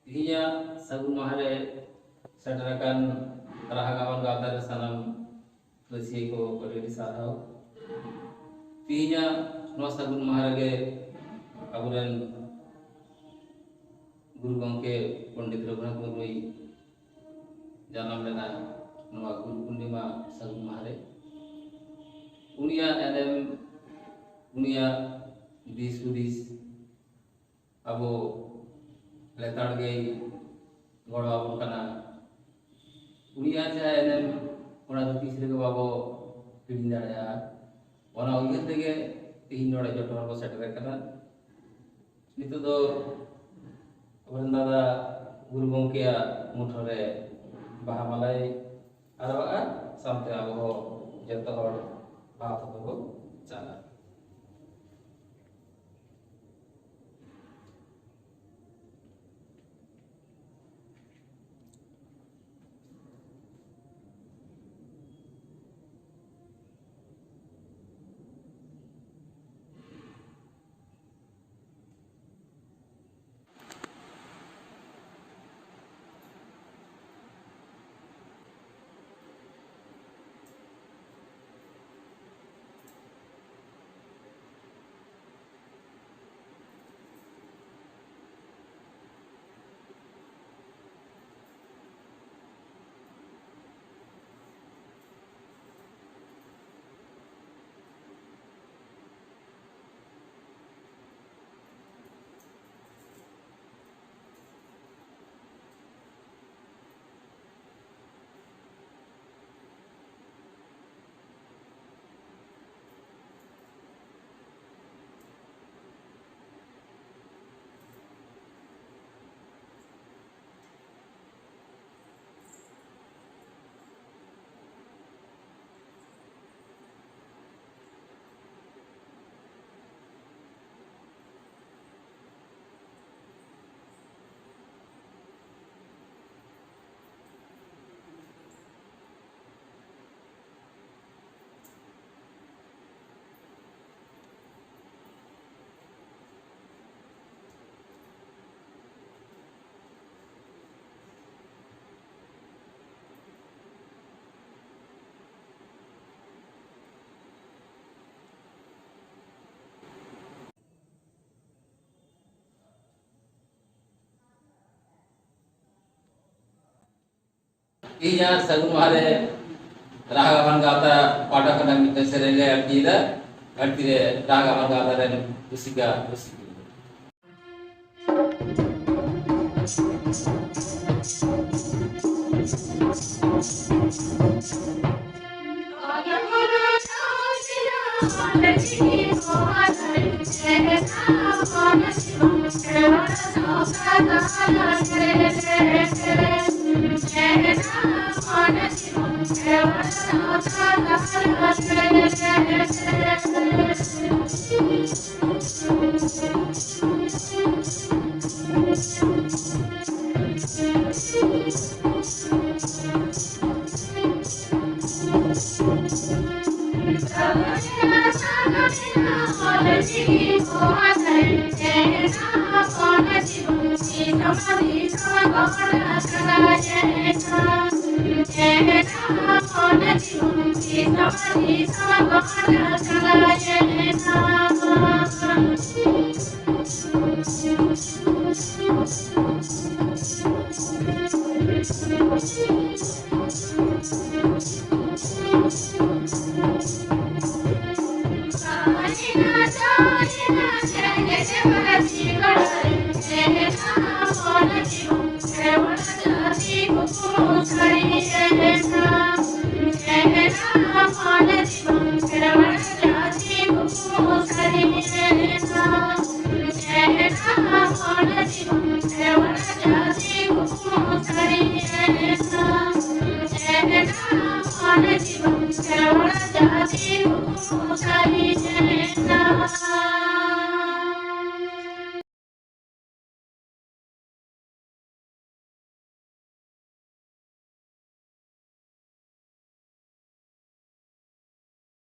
Tihinya Sagung Mahare setterakan Rahagawan Gawta re sanam rasiya ko beri sarhau. Tihinya no Sagung Mahare ge aburan Guru Gongke Pondit Raghunath Murmui janam lena noa Guru Purnima Sagung Mahare. Unia enem unia dis hudis abo letar ge goro abon kana unia ja enem ona do tisre ge babo pidin daya ona uigen tege tihin nore jotor ko setter kana nitu do aburan dada Guru Gongke muthore baha malai arawa samte abo joto hor baha to cala. Tihinya Sagung Mahare Rahagawan Gawta pada kena mita serenge artida artire Rahagawan Gawta ren usika usiki.